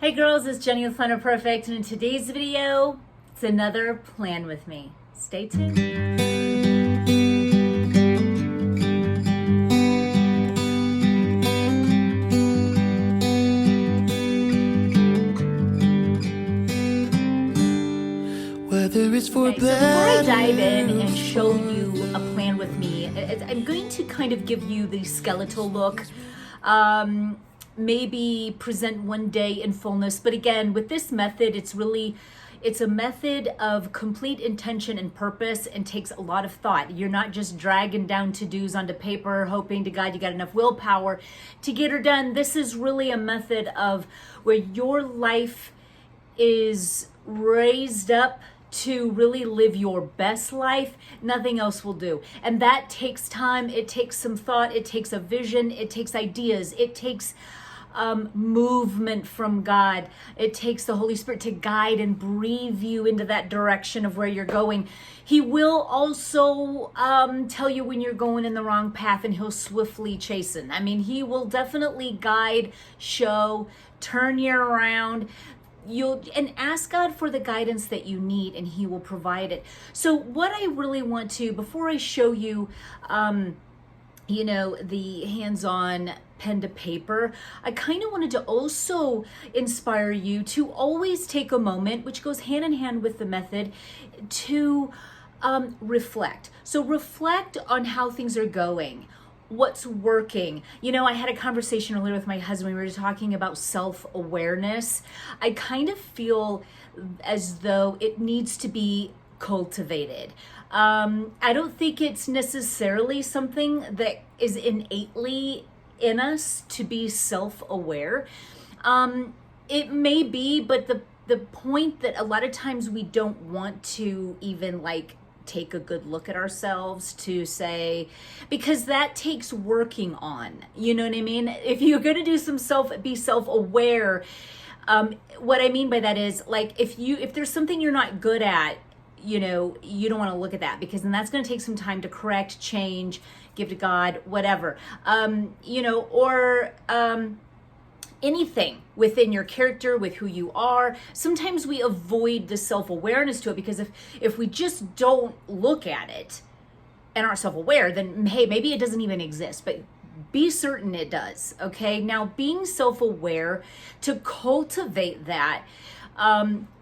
Hey girls, it's Jenny with Plan Perfect, and in today's video, it's another plan with me. Stay tuned. Whether it's for Okay, so before I dive in and show you a plan with me, I'm going to kind of give you the skeletal look. Maybe present one day in fullness, but again, with this method, it's a method of complete intention and purpose and takes a lot of thought. You're not just dragging down to-dos onto paper, hoping to God you got enough willpower to get her done. This is really a method of where your life is raised up to really live your best life. Nothing else will do. And that takes time. It takes some thought. It takes a vision. It takes ideas. It takes movement from God. It takes the Holy Spirit to guide and breathe you into that direction of where you're going. He will also tell you when you're going in the wrong path, and he'll swiftly chasten. I mean, he will definitely guide, show, turn you around. And ask God for the guidance that you need, and he will provide it. So what I really want to, before I show you, the hands-on pen to paper, I kind of wanted to also inspire you to always take a moment, which goes hand in hand with the method, to reflect. So reflect on how things are going. What's working? I had a conversation earlier with my husband. We were talking about self-awareness. I kind of feel as though it needs to be cultivated. I don't think it's necessarily something that is innately in us to be self-aware. It may be, but the point that a lot of times we don't want to even take a good look at ourselves to say, because that takes working on, you know what I mean? If you're going to do be self-aware, what I mean by that is if there's something you're not good at, you don't want to look at that, because then that's going to take some time to correct, change, give to God, whatever, anything within your character, with who you are. Sometimes we avoid the self-awareness to it, because if we just don't look at it and aren't self-aware, then hey, maybe it doesn't even exist, but be certain it does. Okay, now being self-aware, to cultivate that,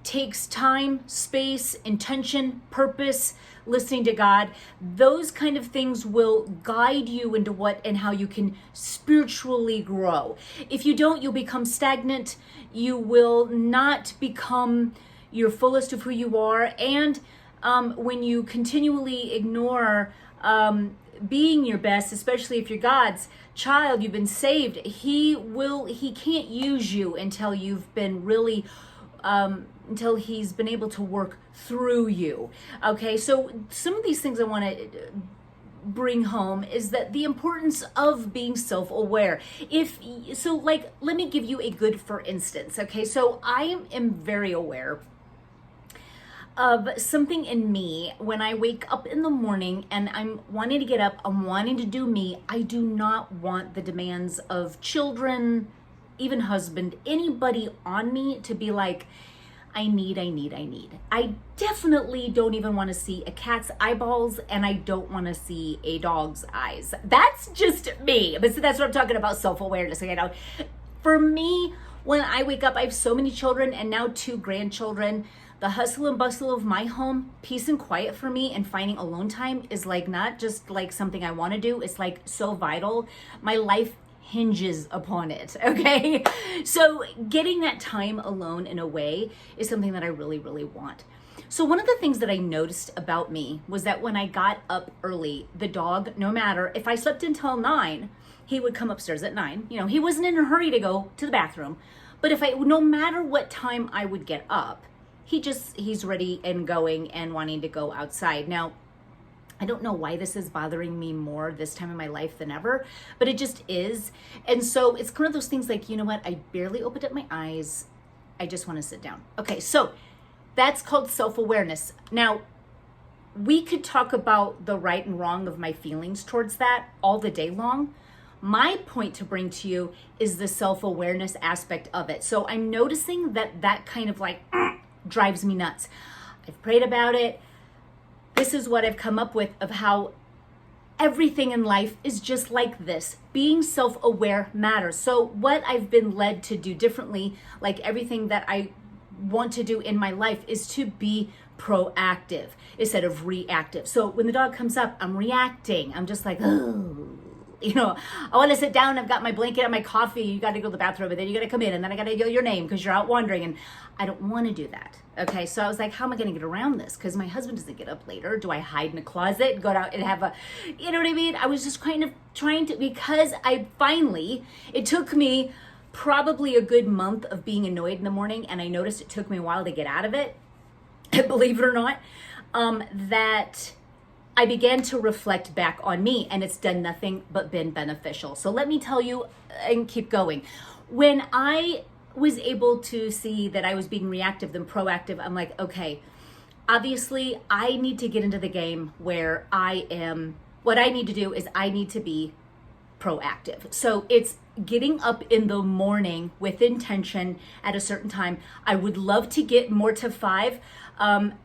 takes time, space, intention, purpose, listening to God. Those kind of things will guide you into what and how you can spiritually grow. If you don't, you'll become stagnant. You will not become your fullest of who you are. And when you continually ignore being your best, especially if you're God's child, you've been saved, he can't use you until you've been really until he's been able to work through you. Okay, so some of these things I want to bring home is that the importance of being self-aware. Let me give you a good for instance. Okay, so I am very aware of something in me when I wake up in the morning and I'm wanting to get up, I'm wanting to do me. I do not want the demands of children, even husband, anybody on me to be like, I need. I definitely don't even want to see a cat's eyeballs, and I don't want to see a dog's eyes. That's just me. But so that's what I'm talking about, self-awareness. Okay, for me, when I wake up, I have so many children and now 2 grandchildren. The hustle and bustle of my home, peace and quiet for me, and finding alone time is not just something I want to do. It's so vital. My life hinges upon it. Okay, so getting that time alone in a way is something that I really, really want. So one of the things that I noticed about me was that when I got up early, the dog, no matter if I slept until 9, he would come upstairs at 9. He wasn't in a hurry to go to the bathroom, but no matter what time I would get up, he's ready and going and wanting to go outside. Now, I don't know why this is bothering me more this time in my life than ever, but it just is. And so it's one of those things you know what? I barely opened up my eyes. I just want to sit down. Okay, so that's called self-awareness. Now, we could talk about the right and wrong of my feelings towards that all the day long. My point to bring to you is the self-awareness aspect of it. So I'm noticing that kind of like drives me nuts. I've prayed about it. This is what I've come up with of how everything in life is just like this. Being self-aware matters. So what I've been led to do differently, like everything that I want to do in my life, is to be proactive instead of reactive. So when the dog comes up, I'm reacting. I'm just like, oh, I want to sit down. I've got my blanket and my coffee. You got to go to the bathroom, and then you got to come in, and then I got to yell your name because you're out wandering, and I don't want to do that. Okay, so I was like, how am I going to get around this? Because my husband doesn't get up later. Do I hide in a closet, go out and have a, you know what I mean? I was just kind of trying to, because it took me probably a good month of being annoyed in the morning, and I noticed it took me a while to get out of it, believe it or not, that I began to reflect back on me, and it's done nothing but been beneficial. So let me tell you and keep going. When I was able to see that I was being reactive than proactive, I'm like, okay, obviously I need to get into the game where what I need to do is I need to be proactive. So it's getting up in the morning with intention at a certain time. I would love to get more to 5.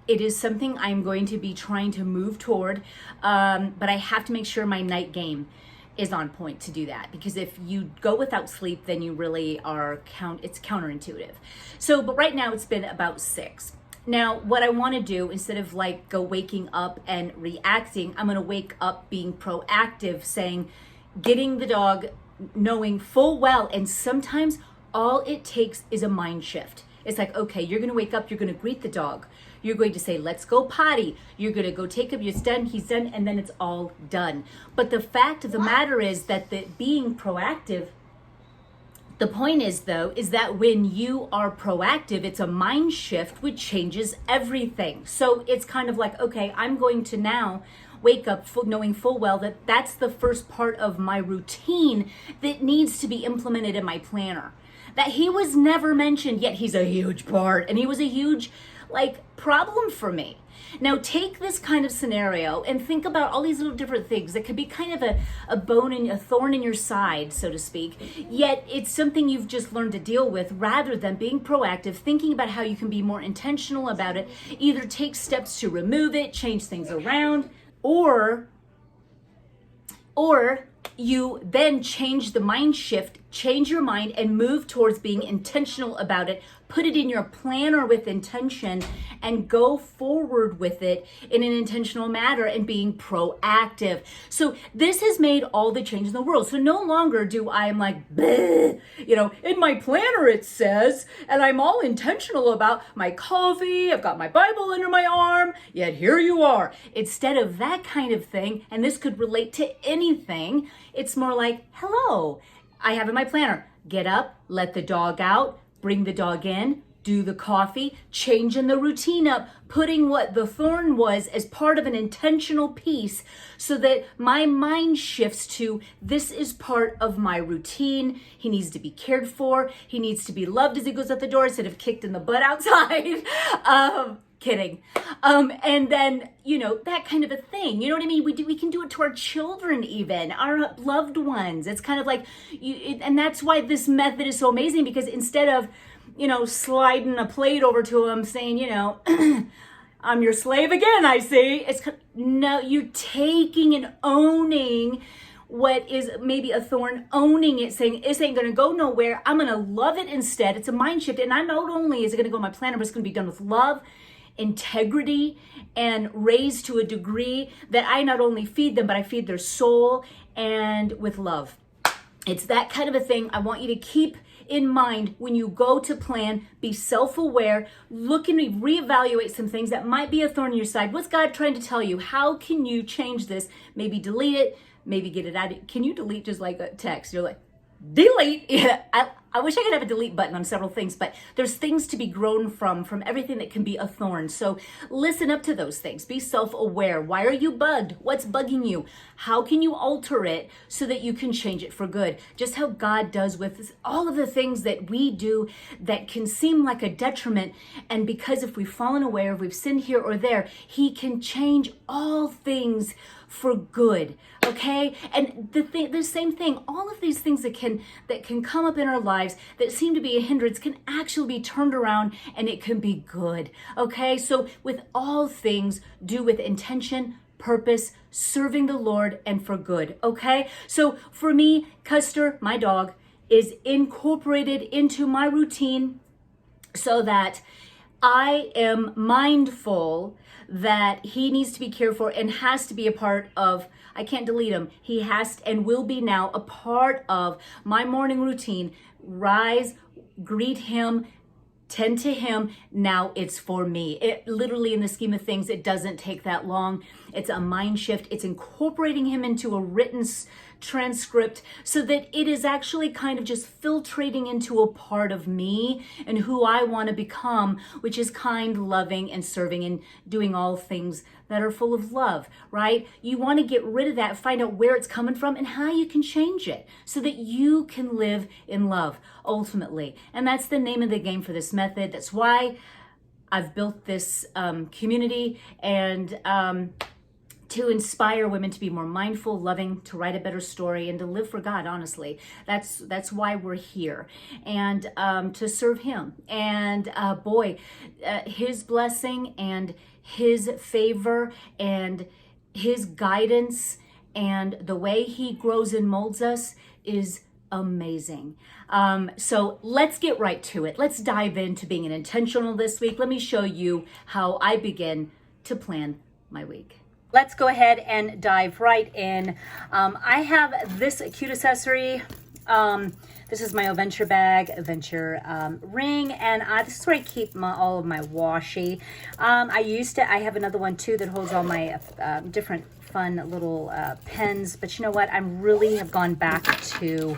It is something I'm going to be trying to move toward, but I have to make sure my night game is on point to do that, because if you go without sleep, then you really it's counterintuitive. So, but right now it's been about 6. Now, what I want to do, instead of like waking up and reacting, I'm going to wake up being proactive, saying, getting the dog, knowing full well, and sometimes all it takes is a mind shift. It's like, okay, you're going to wake up, you're going to greet the dog. You're going to say, let's go potty. You're going to go take him, it's done, he's done, and then it's all done. But the fact of the matter is that being proactive, the point is though, is that when you are proactive, it's a mind shift which changes everything. So it's kind of like, okay, I'm going to now wake up knowing full well that that's the first part of my routine that needs to be implemented in my planner. That he was never mentioned, yet he's a huge part, and he was a huge problem for me. Now take this kind of scenario and think about all these little different things that could be kind of a thorn in your side, so to speak, yet it's something you've just learned to deal with, rather than being proactive, thinking about how you can be more intentional about it, either take steps to remove it, change things around, or you then change the mind shift, change your mind and move towards being intentional about it, put it in your planner with intention, and go forward with it in an intentional manner and being proactive. So this has made all the change in the world. So no longer I'm like, bleh, in my planner it says, and I'm all intentional about my coffee, I've got my Bible under my arm, yet here you are. Instead of that kind of thing, and this could relate to anything, it's more like, hello, I have in my planner, get up, let the dog out, bring the dog in, do the coffee, changing the routine up, putting what the thorn was as part of an intentional piece, so that my mind shifts to, this is part of my routine. He needs to be cared for. He needs to be loved as he goes out the door instead of kicked in the butt outside. Kidding. And then, that kind of a thing. You know what I mean? We can do it to our children, even our loved ones. It's kind of like and that's why this method is so amazing, because instead of, sliding a plate over to them saying, I'm your slave again, I see. No, you're taking and owning what is maybe a thorn, owning it, saying, this ain't going to go nowhere. I'm going to love it instead. It's a mind shift. And I not only is it going to go in my planner, but it's going to be done with love, integrity, and raised to a degree that I not only feed them, but I feed their soul, and with love. It's that kind of a thing I want you to keep in mind when you go to plan. Be self-aware, look and reevaluate some things that might be a thorn in your side. What's God trying to tell you? How can you change this? Maybe delete it, maybe get it out. Can you delete just like a text? You're like, delete. Yeah, I wish I could have a delete button on several things, but there's things to be grown from everything that can be a thorn. So listen up to those things. Be self-aware. Why are you bugged? What's bugging you? How can you alter it so that you can change it for good? Just how God does with all of the things that we do that can seem like a detriment. And because if we've fallen away or if we've sinned here or there, he can change all things for good. Okay? And the same thing, all of these things that can come up in our lives that seem to be a hindrance can actually be turned around and it can be good. Okay? So with all things, do with intention, purpose, serving the Lord, and for good. Okay? So for me, Custer, my dog, is incorporated into my routine so that I am mindful that he needs to be cared for and has to be a part of, I can't delete him. He has and will be now a part of my morning routine. Rise, greet him, tend to him. Now it's for me. It literally, in the scheme of things, it doesn't take that long. It's a mind shift. It's incorporating him into a written transcript so that it is actually kind of just filtrating into a part of me and who I want to become, which is kind, loving, and serving and doing all things that are full of love, right? You want to get rid of that, find out where it's coming from and how you can change it so that you can live in love ultimately. And that's the name of the game for this method. That's why I've built this community and to inspire women to be more mindful, loving, to write a better story, and to live for God, honestly. That's why we're here. And to serve him. And his blessing and his favor and his guidance and the way he grows and molds us is amazing. So let's get right to it. Let's dive into being an intentional this week. Let me show you how I begin to plan my week. Let's go ahead and dive right in. I have this cute accessory. This is my Adventure bag, Adventure ring, and this is where I keep all of my washi. I have another one too that holds all my different fun little pens, but you know what? I really have gone back to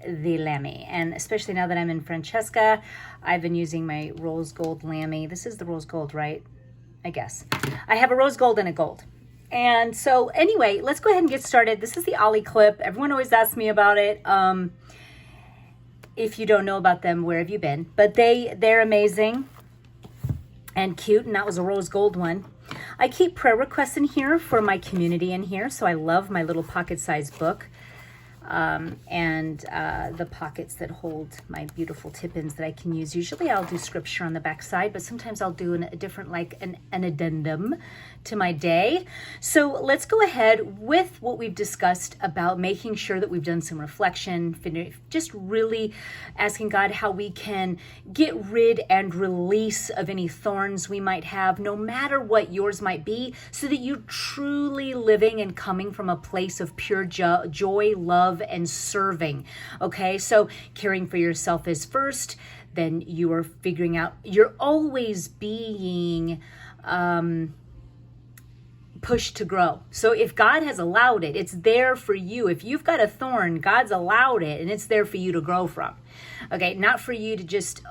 the Lamy, and especially now that I'm in Francesca, I've been using my rose gold Lamy. This is the rose gold, right? I guess. I have a rose gold and a gold. And so anyway, let's go ahead and get started. This is the Ollie clip. Everyone always asks me about it. If you don't know about them, where have you been? But they're amazing and cute, and that was a rose gold one. I keep prayer requests in here for my community in here, so I love my little pocket-sized book. And the pockets that hold my beautiful tip-ins that I can use. Usually I'll do scripture on the back side, but sometimes I'll do a different, like an addendum to my day. So let's go ahead with what we've discussed about making sure that we've done some reflection, just really asking God how we can get rid and release of any thorns we might have, no matter what yours might be, so that you're truly living and coming from a place of pure joy, love, and serving. Okay, so caring for yourself is first, then you are figuring out, you're always being pushed to grow. So if God has allowed it, it's there for you. If you've got a thorn, God's allowed it and it's there for you to grow from. Okay, not for you to just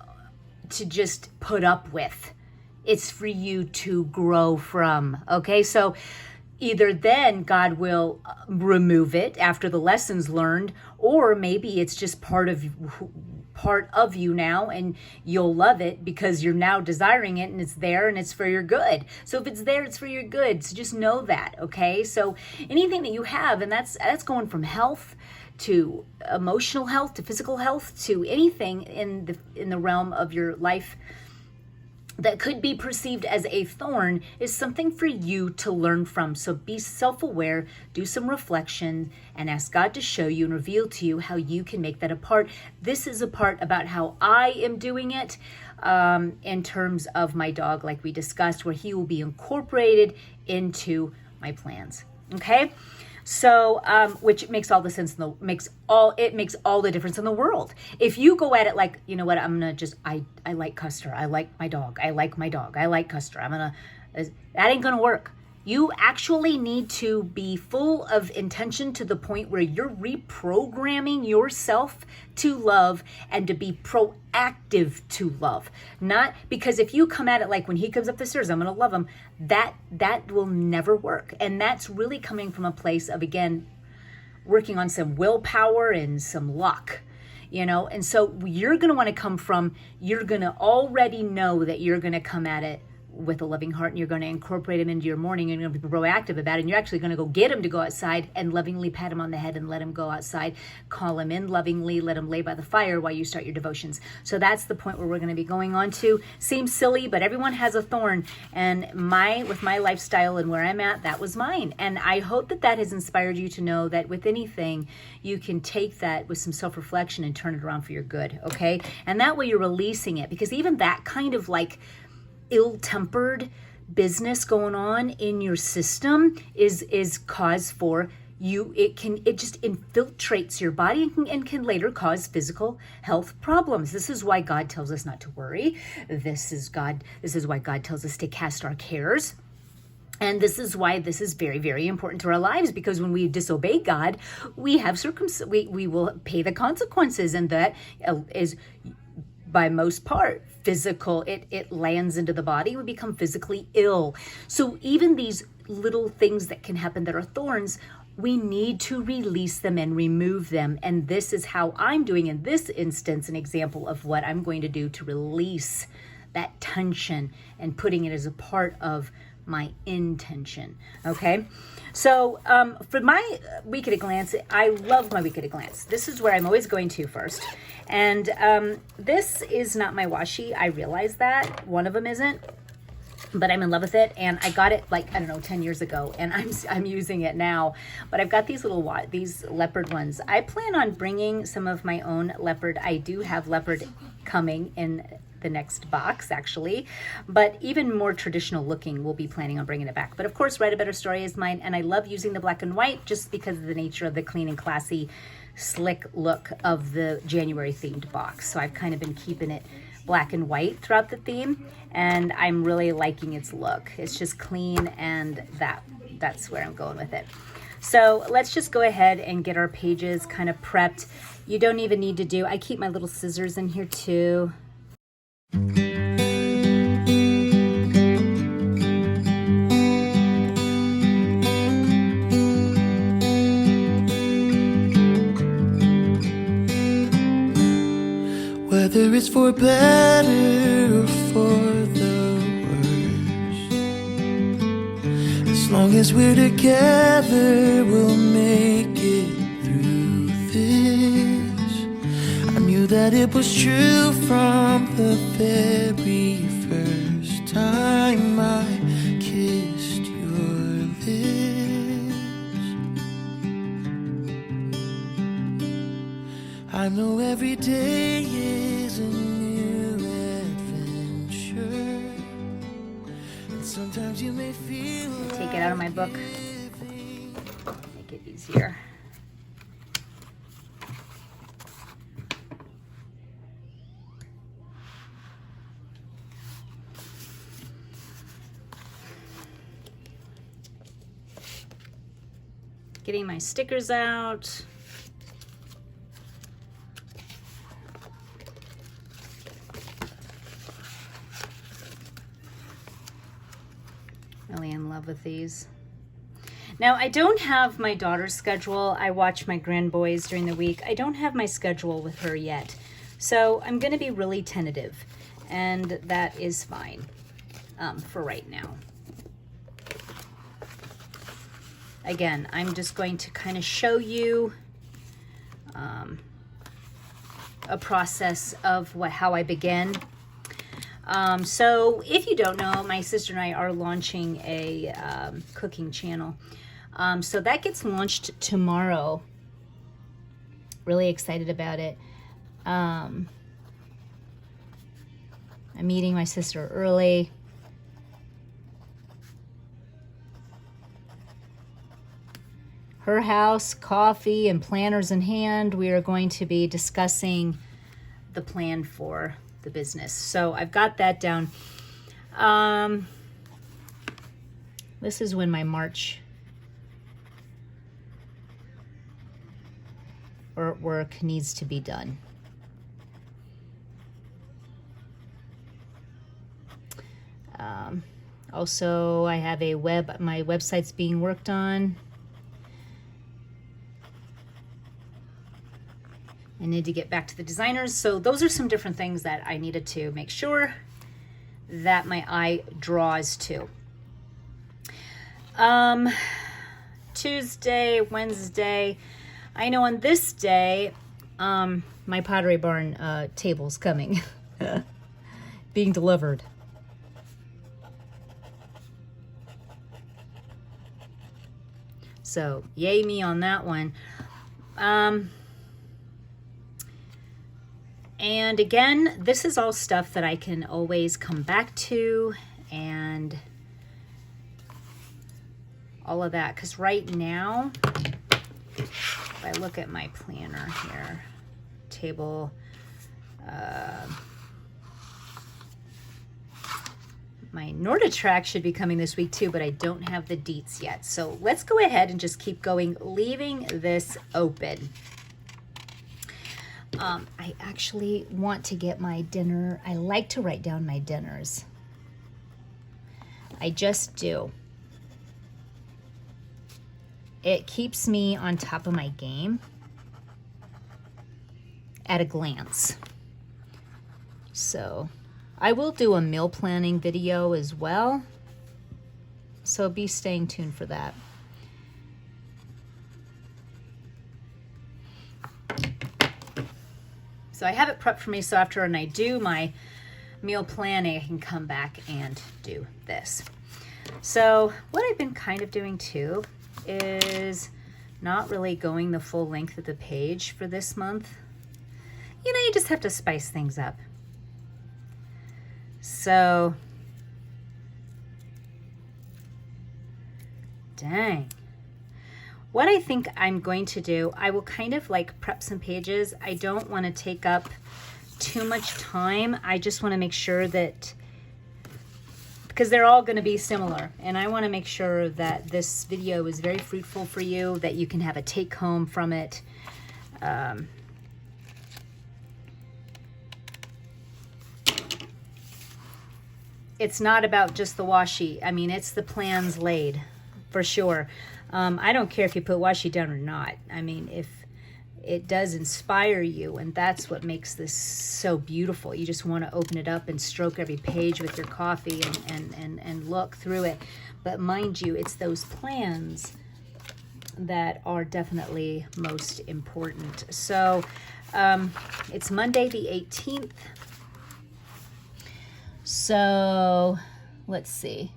put up with. It's for you to grow from. Okay, so either then God will remove it after the lessons learned, or maybe it's just part of you now and you'll love it because you're now desiring it and it's there and it's for your good. So if it's there, it's for your good. So just know that, okay? So anything that you have, and that's going from health to emotional health to physical health to anything in the realm of your life that could be perceived as a thorn is something for you to learn from. So be self-aware, do some reflection, and ask God to show you and reveal to you how you can make that a part. This is a part about how I am doing it in terms of my dog, like we discussed, where he will be incorporated into my plans. Okay? So, which makes all the sense makes all the difference in the world. If you go at it like, you know what, I'm gonna just, I like Custer, I like my dog, I like Custer, that ain't gonna work. You actually need to be full of intention to the point where you're reprogramming yourself to love and to be proactive to love. Not because if you come at it like when he comes up the stairs, I'm going to love him, that will never work. And that's really coming from a place of, again, working on some willpower and some luck. And so you're going to want to come from, you're going to already know that you're going to come at it with a loving heart, and you're going to incorporate him into your morning, and you're going to be proactive about it, and you're actually going to go get him to go outside and lovingly pat him on the head and let him go outside, call him in lovingly, let him lay by the fire while you start your devotions. So that's the point where we're going to be going on to. Seems silly, but everyone has a thorn, and with my lifestyle and where I'm at, that was mine. And I hope that has inspired you to know that with anything, you can take that with some self-reflection and turn it around for your good, okay? And that way you're releasing it, because even that kind of like ill-tempered business going on in your system is cause for you. It just infiltrates your body and can later cause physical health problems. This is why God tells us not to worry. This is why God tells us to cast our cares. And this is why this is very, very important to our lives, because when we disobey God, we have we will pay the consequences, and that is, by most part, physical. It lands into the body. We become physically ill. So even these little things that can happen that are thorns, we need to release them and remove them. And this is how I'm doing in this instance, an example of what I'm going to do to release that tension and putting it as a part of my intention. Okay. So for my week at a glance, I love my week at a glance. This is where I'm always going to first. And this is not my washi. I realize that one of them isn't, but I'm in love with it. And I got it 10 years ago, and I'm using it now. But I've got these these leopard ones. I plan on bringing some of my own leopard. I do have leopard coming in the next box, actually, but even more traditional looking, we'll be planning on bringing it back. But of course, Write a Better Story is mine, and I love using the black and white just because of the nature of the clean and classy, slick look of the January themed box. So I've kind of been keeping it black and white throughout the theme, and I'm really liking its look. It's just clean, and that's where I'm going with it. So let's just go ahead and get our pages kind of prepped. You don't even need to I keep my little scissors in here too. Whether it's for better or for the worse, as long as we're together, we'll make it through this. I knew that it was true from the very first time I kissed your lips. I know every day is a new adventure, and sometimes you may feel take it out of my book, make it easier. Getting my stickers out. Really in love with these. Now, I don't have my daughter's schedule. I watch my grandboys during the week. I don't have my schedule with her yet. So I'm going to be really tentative, and that is fine for right now. Again, I'm just going to kind of show you a process of how I begin. So if you don't know, my sister and I are launching a cooking channel. So that gets launched tomorrow. Really excited about it. I'm meeting my sister early. Her house, coffee, and planners in hand. We are going to be discussing the plan for the business. So I've got that down. This is when my March artwork needs to be done. Also, I have my website's being worked on. I need to get back to the designers. So those are some different things that I needed to make sure that my eye draws to. Tuesday, Wednesday, I know on this day, my Pottery Barn table's coming, being delivered. So yay me on that one. And again, this is all stuff that I can always come back to and all of that. Because right now, if I look at my planner here, table, my Norditrack should be coming this week too, but I don't have the deets yet. So let's go ahead and just keep going, leaving this open. I actually want to get my dinner. I like to write down my dinners. I just do. It keeps me on top of my game at a glance. So I will do a meal planning video as well. So be staying tuned for that. So I have it prepped for me, so after I do my meal planning, I can come back and do this. So what I've been kind of doing too is not really going the full length of the page for this month. You know, you just have to spice things up. So, dang. What I think I'm going to do, I will kind of like prep some pages. I don't want to take up too much time. I just want to make sure that, because they're all going to be similar, and I want to make sure that this video is very fruitful for you, that you can have a take home from it. It's not about just the washi. I mean, it's the plans laid for sure. I don't care if you put washi down or not. I mean, if it does inspire you, and that's what makes this so beautiful. You just want to open it up and stroke every page with your coffee and look through it. But mind you, it's those plans that are definitely most important. So it's Monday the 18th. So let's see.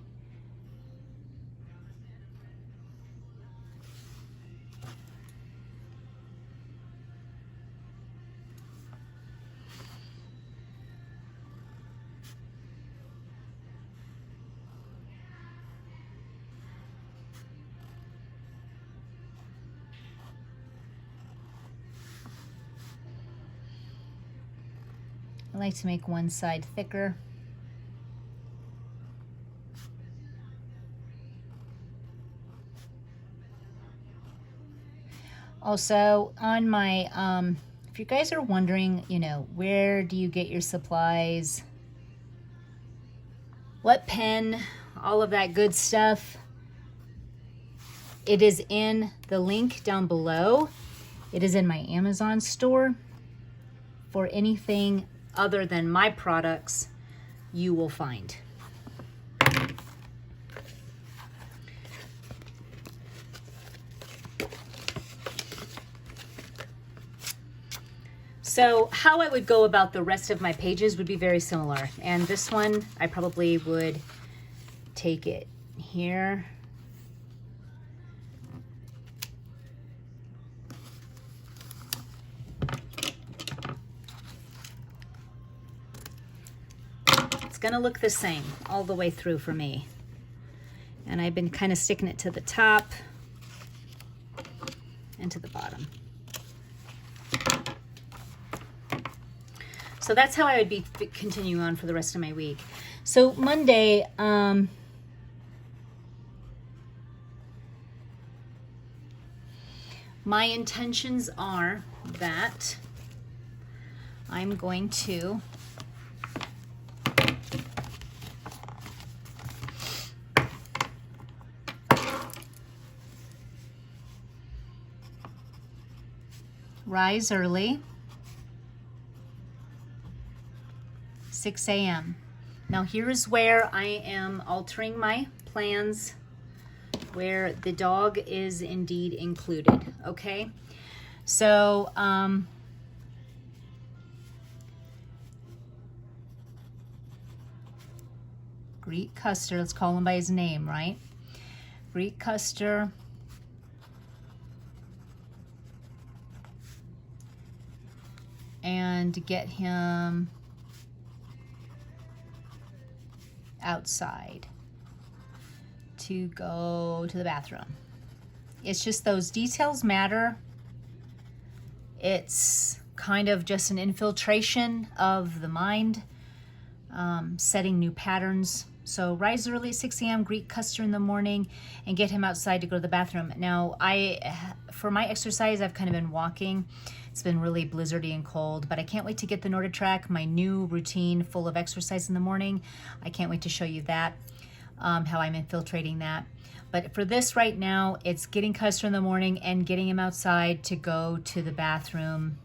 I like to make one side thicker. Also, on my, if you guys are wondering, you know, where do you get your supplies? What pen? All of that good stuff. It is in the link down below. It is in my Amazon store. For anything other than my products, you will find. So how I would go about the rest of my pages would be very similar. And this one, I probably would take it here. It's gonna look the same all the way through for me. And I've been kind of sticking it to the top and to the bottom. So that's how I would be continuing on for the rest of my week. So Monday, My intentions are that I'm going to rise early, 6 a.m. Now here's where I am altering my plans, where the dog is indeed included, okay? So, Greek Custer, let's call him by his name, right? Greek Custer. And get him outside to go to the bathroom. It's just those details matter. It's kind of just an infiltration of the mind, setting new patterns. So rise early, 6 a.m., Greek Custer in the morning, and get him outside to go to the bathroom. Now, for my exercise, I've kind of been walking. It's been really blizzardy and cold, but I can't wait to get the NordiTrack, my new routine full of exercise in the morning. I can't wait to show you that, how I'm infiltrating that. But for this right now, it's getting Custer in the morning and getting him outside to go to the bathroom.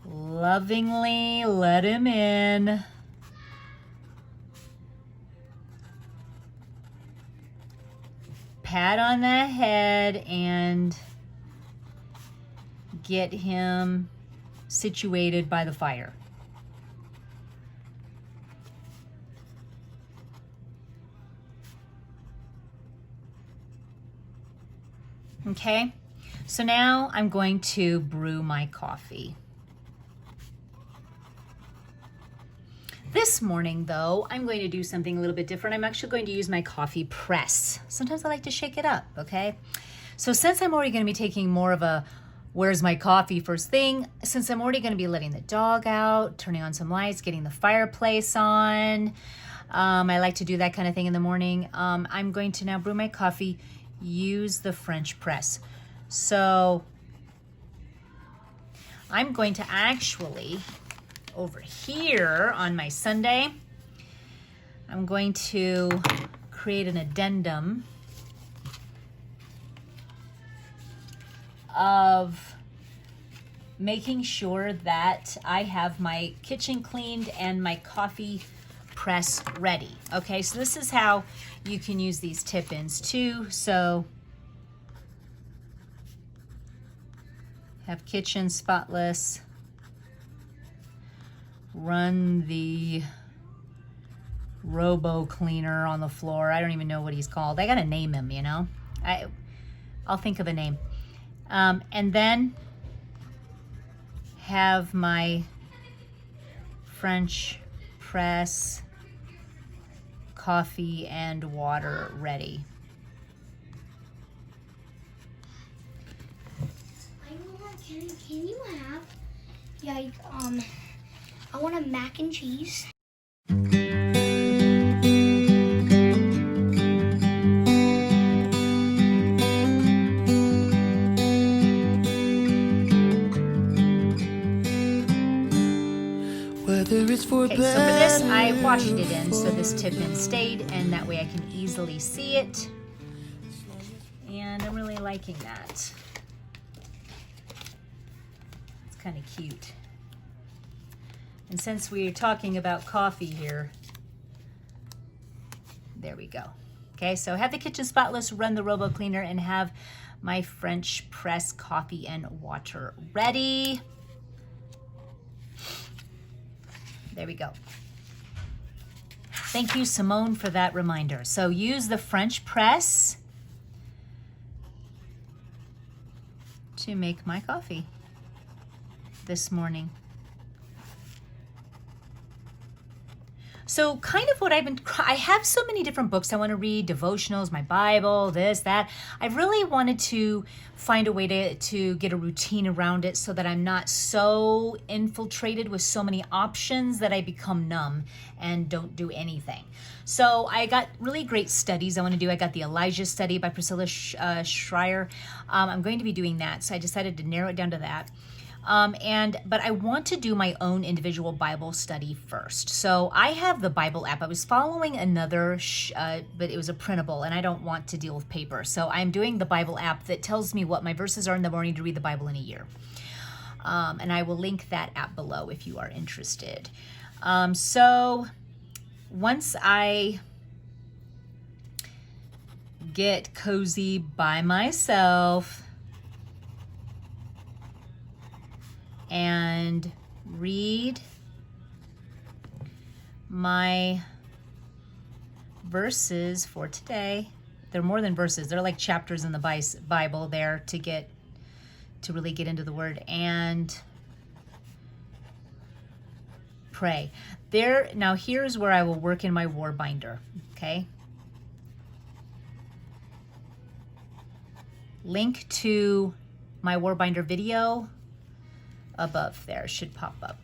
Lovingly let him in. Pat on the head and get him situated by the fire. Okay, so now I'm going to brew my coffee. This morning, though, I'm going to do something a little bit different. I'm actually going to use my coffee press. Sometimes I like to shake it up, okay? So since I'm already going to be taking more of a where's my coffee first thing, since I'm already going to be letting the dog out, turning on some lights, getting the fireplace on, I like to do that kind of thing in the morning. I'm going to now brew my coffee, use the French press. So I'm going to actually, over here on my Sunday, I'm going to create an addendum of making sure that I have my kitchen cleaned and my coffee press ready. Okay, so this is how you can use these tip-ins too. So have kitchen spotless. Run the robo cleaner on the floor. I don't even know what he's called. I gotta name him, you know. I'll think of a name. And then have my French press coffee and water ready. Can you have like I want a mac and cheese. Whether it's for Okay, so for this, I washed it in so this tip-in stayed, and that way I can easily see it. And I'm really liking that. It's kind of cute. And since we're talking about coffee here, there we go. Okay, so have the kitchen spotless, run the robo cleaner, and have my French press coffee and water ready. There we go. Thank you, Simone, for that reminder. So use the French press to make my coffee this morning. So kind of what I have so many different books I want to read, devotionals, my Bible, this, that. I really wanted to find a way to get a routine around it so that I'm not so infiltrated with so many options that I become numb and don't do anything. So I got really great studies I want to do. I got the Elijah study by Priscilla Schreier. I'm going to be doing that. So I decided to narrow it down to that. But I want to do my own individual Bible study first. So I have the Bible app. I was following another, but it was a printable, and I don't want to deal with paper. So I'm doing the Bible app that tells me what my verses are in the morning to read the Bible in a year. And I will link that app below if you are interested. So once I get cozy by myself and read my verses for today. They're more than verses. They're like chapters in the Bible there to really get into the word and pray. Now here's where I will work in my war binder, okay? Link to my war binder video above there should pop up.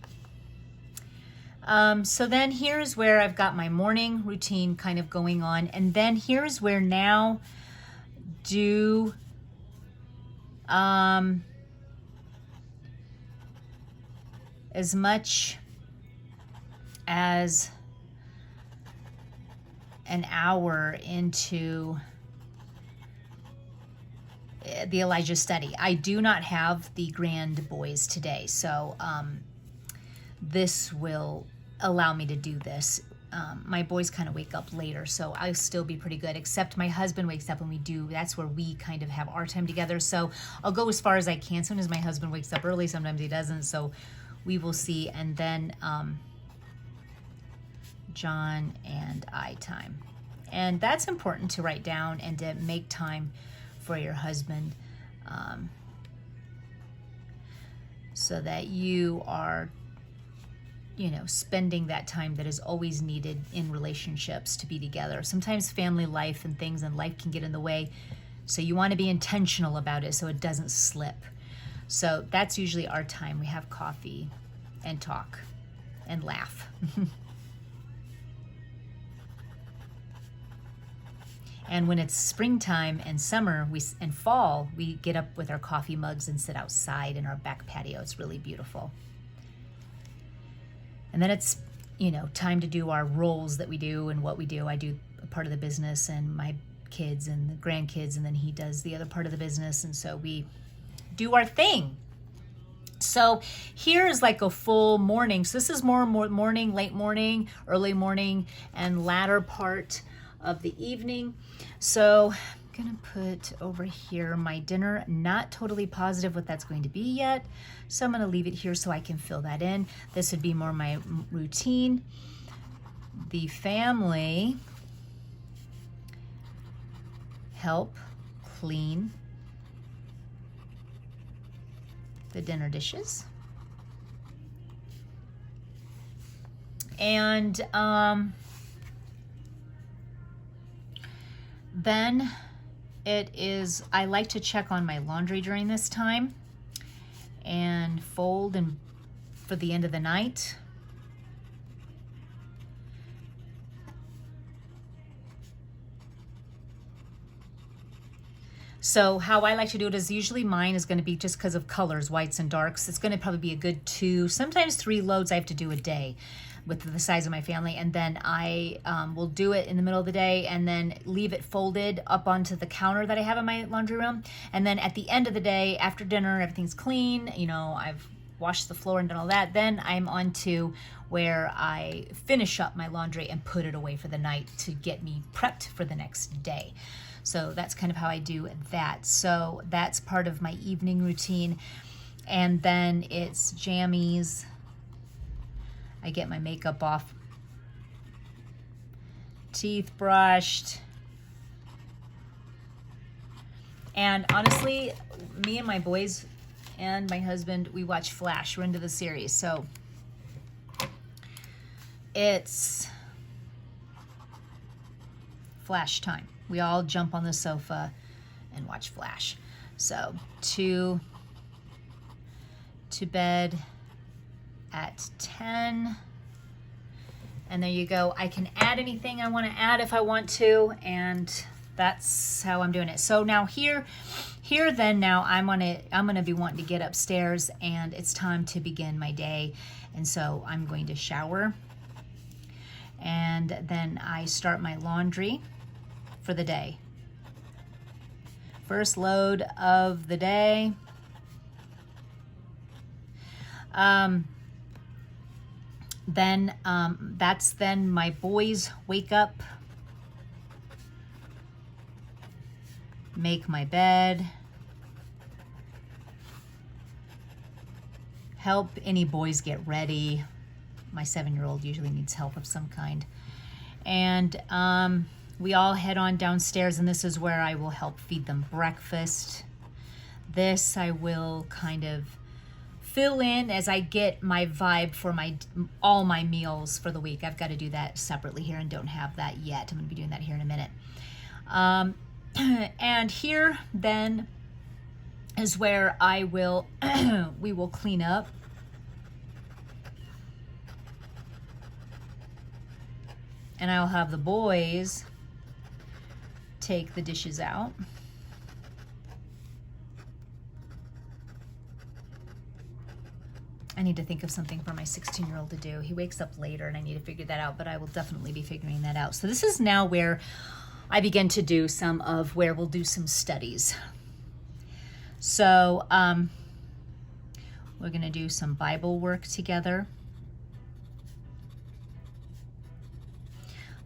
So then here's where I've got my morning routine kind of going on. And then here's where now do as much as an hour into the Elijah study. I do not have the grand boys today, so this will allow me to do this. My boys kind of wake up later, so I'll still be pretty good, except my husband wakes up and that's where we kind of have our time together. So I'll go as far as I can. Sometimes my husband wakes up early, sometimes he doesn't, so we will see. And then John and I time. And that's important to write down and to make time for your husband, so that you are, spending that time that is always needed in relationships to be together. Sometimes family life and things and life can get in the way, so you want to be intentional about it so it doesn't slip. So that's usually our time. We have coffee and talk and laugh. And when it's springtime and summer and fall, we get up with our coffee mugs and sit outside in our back patio. It's really beautiful. And then it's, time to do our roles that we do and what we do. I do a part of the business and my kids and the grandkids, and then he does the other part of the business. And so we do our thing. So here's like a full morning. So this is more morning, late morning, early morning, and latter part of the evening. So I'm gonna put over here my dinner. Not totally positive what that's going to be yet, so I'm gonna leave it here so I can fill that in. This would be more my routine. The family help clean the dinner dishes. And then I like to check on my laundry during this time and fold and for the end of the night. So how I like to do it is usually mine is going to be just because of colors, whites and darks. It's going to probably be a good 2, sometimes 3 loads I have to do a day with the size of my family. And then I will do it in the middle of the day and then leave it folded up onto the counter that I have in my laundry room. And then at the end of the day, after dinner, everything's clean, I've washed the floor and done all that, then I'm on to where I finish up my laundry and put it away for the night to get me prepped for the next day. So that's kind of how I do that. So that's part of my evening routine. And then it's jammies. I get my makeup off, teeth brushed. And honestly, me and my boys and my husband, we watch Flash. We're into the series. So it's Flash time. We all jump on the sofa and watch Flash. So to bed at 10. And there you go. I can add anything I want to add if I want to, and that's how I'm doing it. So now here then now I'm gonna be wanting to get upstairs, and it's time to begin my day. And so I'm going to shower, and then I start my laundry for the day. First load of the day. That's then my boys wake up, make my bed, help any boys get ready. My 7-year-old usually needs help of some kind. And we all head on downstairs, and this is where I will help feed them breakfast. This I will kind of fill in as I get my vibe for all my meals for the week. I've got to do that separately here and don't have that yet. I'm going to be doing that here in a minute. And here then is where I will we will clean up. And I'll have the boys take the dishes out. I need to think of something for my 16-year-old to do. He wakes up later and I need to figure that out, but I will definitely be figuring that out. So this is now where I begin to do where we'll do some studies. So we're gonna do some Bible work together.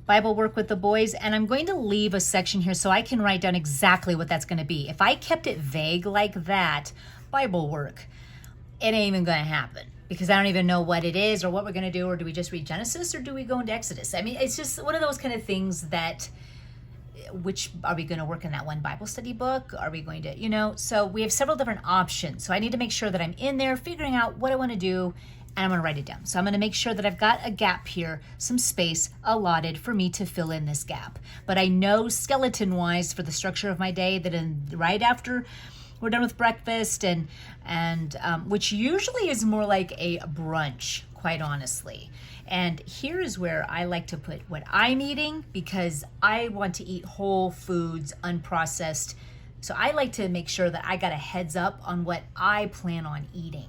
Bible work with the boys, and I'm going to leave a section here so I can write down exactly what that's gonna be. If I kept it vague like that, Bible work, it ain't even gonna happen because I don't even know what it is or what we're gonna do, or do we just read Genesis or do we go into Exodus? I mean, it's just one of those kind of things that, which are we gonna work in that one Bible study book? Are we going to, so we have several different options. So I need to make sure that I'm in there figuring out what I wanna do, and I'm gonna write it down. So I'm gonna make sure that I've got a gap here, some space allotted for me to fill in this gap. But I know skeleton-wise for the structure of my day that right after we're done with breakfast and which usually is more like a brunch, quite honestly. And here is where I like to put what I'm eating, because I want to eat whole foods, unprocessed. So I like to make sure that I got a heads up on what I plan on eating.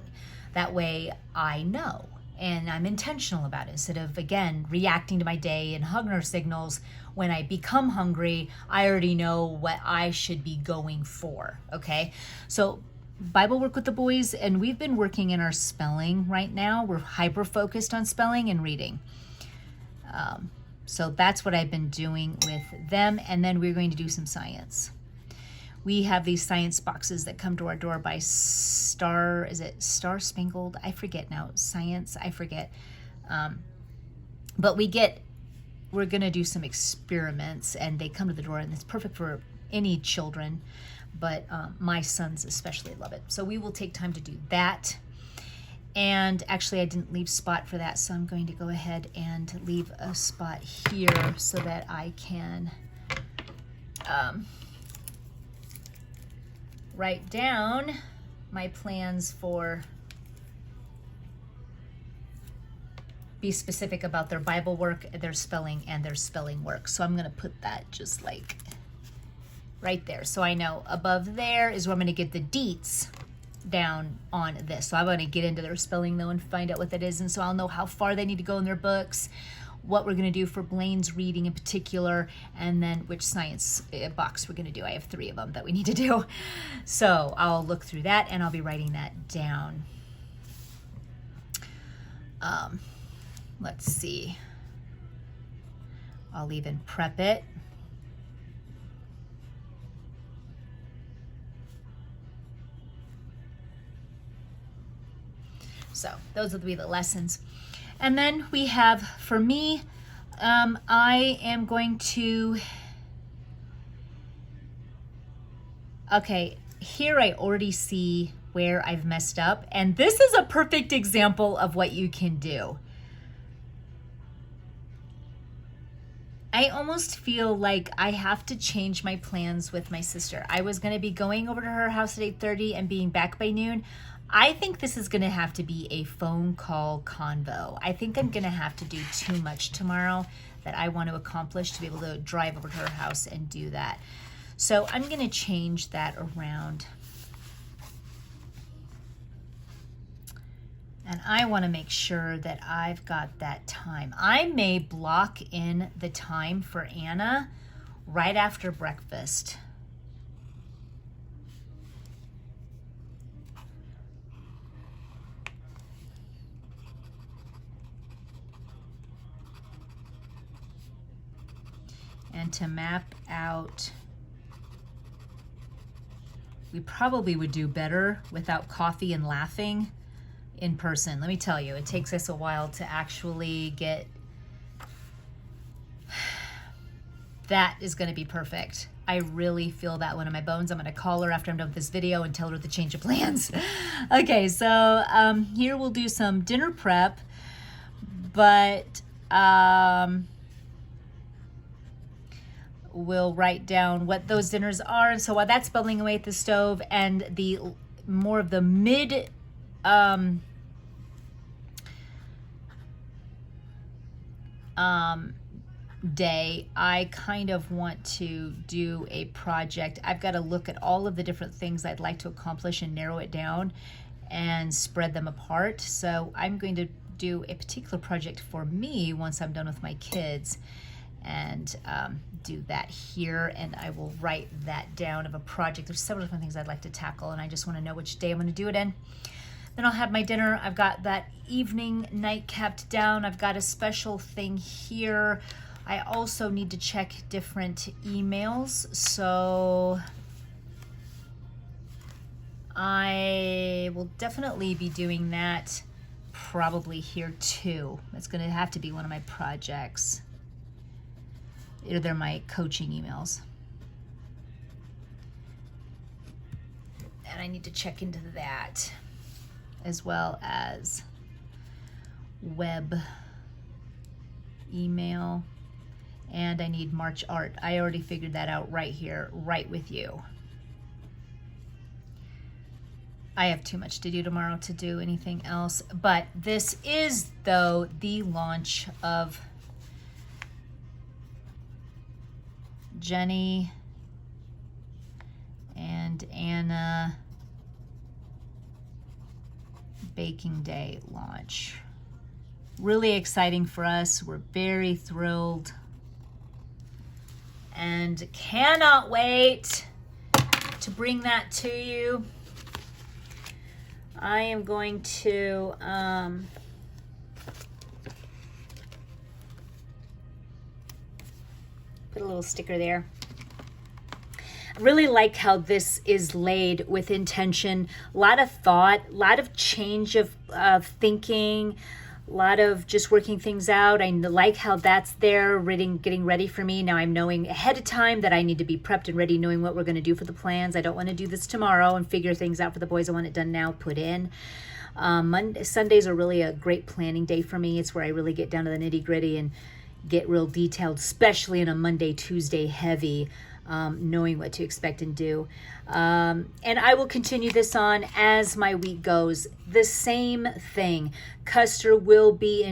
That way I know and I'm intentional about it, instead of, again, reacting to my day and hunger signals. When I become hungry, I already know what I should be going for, okay? So Bible work with the boys, and we've been working in our spelling right now. We're hyper-focused on spelling and reading. So that's what I've been doing with them, and then we're going to do some science. We have these science boxes that come to our door by Star Spangled? I forget now. Science, I forget. But we're gonna do some experiments, and they come to the door, and it's perfect for any children, but my sons especially love it. So we will take time to do that. And actually I didn't leave spot for that, so I'm going to go ahead and leave a spot here so that I can write down my plans for, be specific about their Bible work, their spelling, and their spelling work. So I'm gonna put that just like right there. So I know above there is where I'm gonna get the deets down on this. So I'm gonna get into their spelling though and find out what that is. And so I'll know how far they need to go in their books, what we're gonna do for Blaine's reading in particular, and then which science box we're gonna do. I have 3 of them that we need to do. So I'll look through that and I'll be writing that down. Let's see. I'll even prep it. So those will be the lessons. And then we have, for me, I am going to, okay, here I already see where I've messed up. And this is a perfect example of what you can do. I almost feel like I have to change my plans with my sister. I was going to be going over to her house at 8:30 and being back by noon. I think this is going to have to be a phone call convo. I think I'm going to have to do too much tomorrow that I want to accomplish to be able to drive over to her house and do that. So I'm going to change that around. And I want to make sure that I've got that time. I may block in the time for Anna right after breakfast. And to map out, we probably would do better without coffee and laughing in person. Let me tell you, it takes us a while to actually get, that is gonna be perfect. I really feel that one in my bones. I'm gonna call her after I'm done with this video and tell her the change of plans. Okay, so here we'll do some dinner prep, but we'll write down what those dinners are. And so while that's bubbling away at the stove, and the more of the mid day, I kind of want to do a project. I've got to look at all of the different things I'd like to accomplish and narrow it down and spread them apart. So I'm going to do a particular project for me once I'm done with my kids, and do that here, and I will write that down of a project. There's several different things I'd like to tackle, and I just want to know which day I'm going to do it in. Then I'll have my dinner. I've got that evening night capped down. I've got a special thing here. I also need to check different emails, so I will definitely be doing that probably here too. That's going to have to be one of my projects. They're my coaching emails. And I need to check into that, as well as web email. And I need March art. I already figured that out right here, right with you. I have too much to do tomorrow to do anything else. But this is, though, the launch of Jenny and Anna Baking Day launch. Really exciting for us. We're very thrilled and cannot wait to bring that to you. I am going to put a little sticker there. I really like how this is laid with intention, a lot of thought, a lot of change of thinking, a lot of just working things out. I like how that's there, getting ready for me. Now I'm knowing ahead of time that I need to be prepped and ready, knowing what we're going to do for the plans. I don't want to do this tomorrow and figure things out for the boys. I want it done now, put in. Sundays are really a great planning day for me. It's where I really get down to the nitty gritty and get real detailed, especially in a Monday, Tuesday heavy, knowing what to expect and do. And I will continue this on as my week goes. The same thing. Custer will be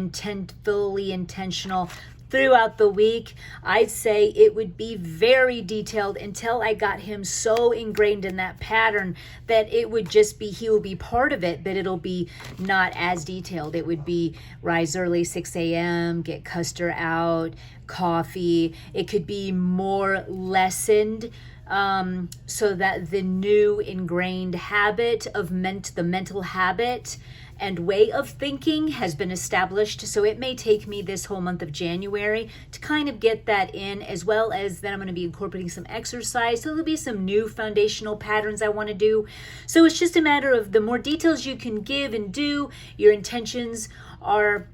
fully intentional throughout the week. I'd say it would be very detailed until I got him so ingrained in that pattern that it would just be, he will be part of it, but it'll be not as detailed. It would be rise early, 6 a.m., get Custer out, coffee. It could be more lessened, so that the new ingrained habit of the mental habit and way of thinking has been established. So it may take me this whole month of January to kind of get that in, as well as then I'm going to be incorporating some exercise. So there'll be some new foundational patterns I want to do. So it's just a matter of the more details you can give and do, your intentions are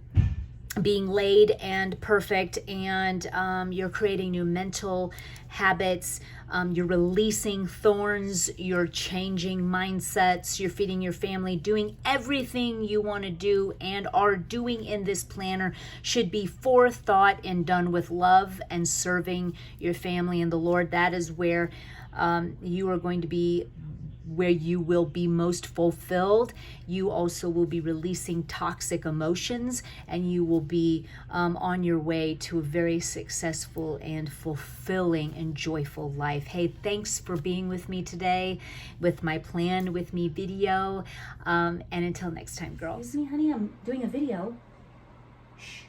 being laid and perfect, and you're creating new mental habits. You're releasing thorns, you're changing mindsets, you're feeding your family, doing everything you want to do and are doing in this planner should be forethought and done with love and serving your family and the Lord. That is where you are going to be, where you will be most fulfilled. You also will be releasing toxic emotions, and you will be on your way to a very successful and fulfilling and joyful life. Hey, thanks for being with me today with my Plan With Me video. And until next time, girls. Excuse me, honey, I'm doing a video. Shh.